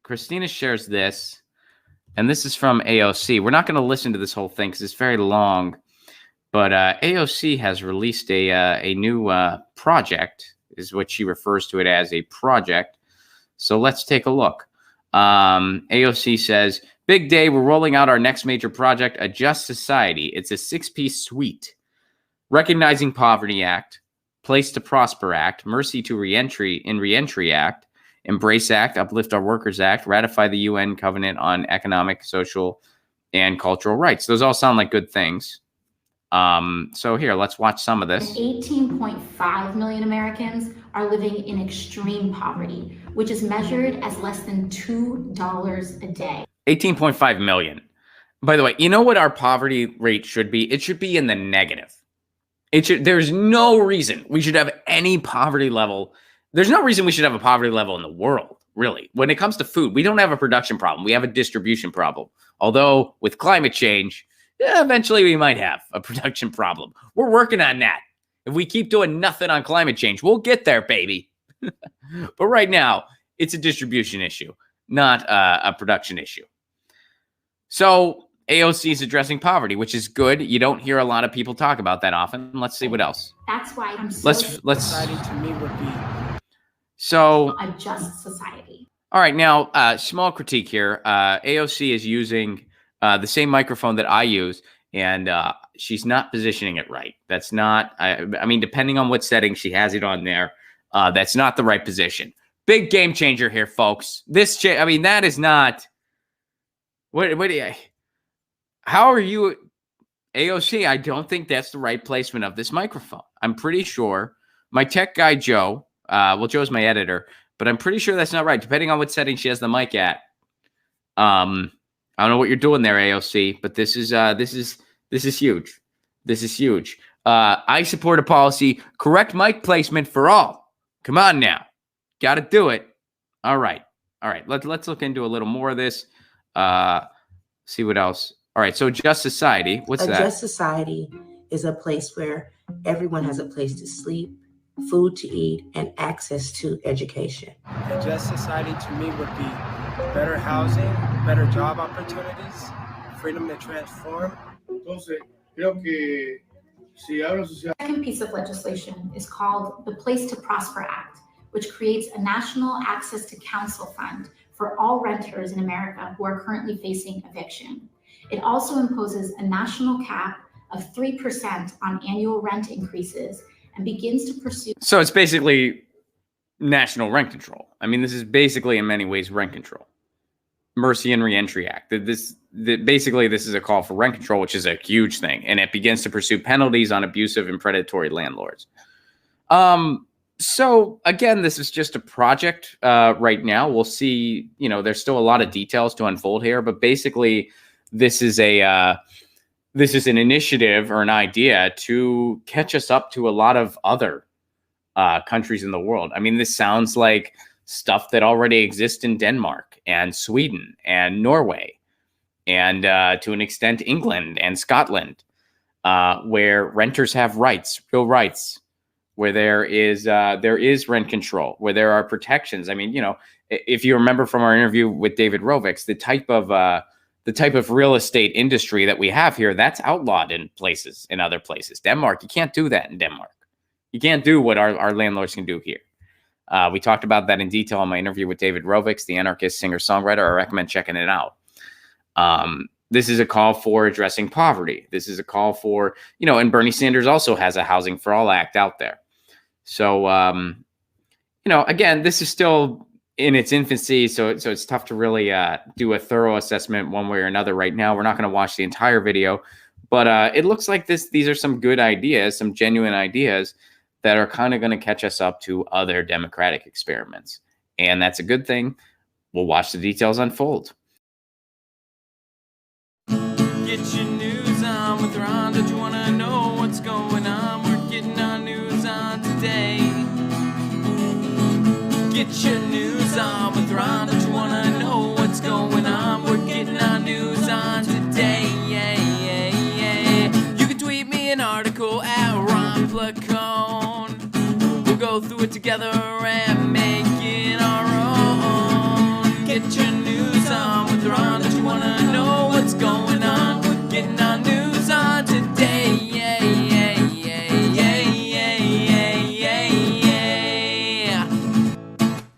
Christina shares this, and this is from AOC. We're not going to listen to this whole thing because it's very long, but AOC has released a new project, is what she refers to it as, a project. So let's take a look. AOC says, big day, we're rolling out our next major project, A Just Society. It's a 6-piece suite. Recognizing Poverty Act, Place to Prosper Act, Mercy to Reentry Act, Embrace Act, Uplift Our Workers Act, ratify the UN Covenant on Economic, Social, and Cultural Rights. Those all sound like good things. So here, let's watch some of this. 18.5 million Americans are living in extreme poverty, which is measured as less than $2 a day. 18.5 million. By the way, you know what our poverty rate should be? It should be in the negative. There's no reason we should have any poverty level. There's no reason we should have a poverty level in the world, really. When it comes to food, we don't have a production problem. We have a distribution problem. Although with climate change, eventually we might have a production problem. We're working on that. If we keep doing nothing on climate change, we'll get there, baby. But right now, it's a distribution issue, not a production issue. So AOC is addressing poverty, which is good. You don't hear a lot of people talk about that often. Let's see what else. That's why I'm so society to me would be a just society. All right, now small critique here. AOC is using the same microphone that I use, and she's not positioning it right. That's not. I mean, depending on what setting she has it on there, that's not the right position. Big game changer here, folks. I mean, that is not. What do you? How are you, AOC? I don't think that's the right placement of this microphone. I'm pretty sure my tech guy, Joe, Joe's my editor, but I'm pretty sure that's not right. Depending on what setting she has the mic at. I don't know what you're doing there, AOC, but this is huge. This is huge. I support a policy, correct mic placement for all. Come on now. Got to do it. All right. Let's look into a little more of this. See what else. All right, so Just Society, what's that? A Just Society is a place where everyone has a place to sleep, food to eat, and access to education. A Just Society to me would be better housing, better job opportunities, freedom to transform. The second piece of legislation is called the Place to Prosper Act, which creates a national access to counsel fund for all renters in America who are currently facing eviction. It also imposes a national cap of 3% on annual rent increases and begins to pursue. So it's basically national rent control. I mean, this is basically in many ways rent control. Mercy and Reentry Act. Basically, this is a call for rent control, which is a huge thing. And it begins to pursue penalties on abusive and predatory landlords. So again, this is just a project right now. We'll see, there's still a lot of details to unfold here, but basically this is an initiative or an idea to catch us up to a lot of other countries in the world. I mean, this sounds like stuff that already exists in Denmark and Sweden and Norway and to an extent England and Scotland, where renters have rights, real rights, where there is rent control, where there are protections. I mean, if you remember from our interview with David Rovix, the type of real estate industry that we have here, that's outlawed in other places. Denmark, you can't do that in Denmark. You can't do what our landlords can do here. We talked about that in detail in my interview with David Rovix, the anarchist singer-songwriter. I recommend checking it out. This is a call for addressing poverty. This is a call for, and Bernie Sanders also has a Housing for All Act out there. So, again, this is still in its infancy, so it's tough to really do a thorough assessment one way or another right now. We're not going to watch the entire video, but it looks like these are some good ideas, some genuine ideas that are kind of going to catch us up to other democratic experiments. And that's a good thing. We'll watch the details unfold. Get your news on with Ron. Don't you want to know what's going on? We're getting our news on today. Get your news on with Ron. Don't you want to know what's going on? We're getting our news on today. You can tweet me an article at Ron Placone. We'll go through it together and make it our own. Get your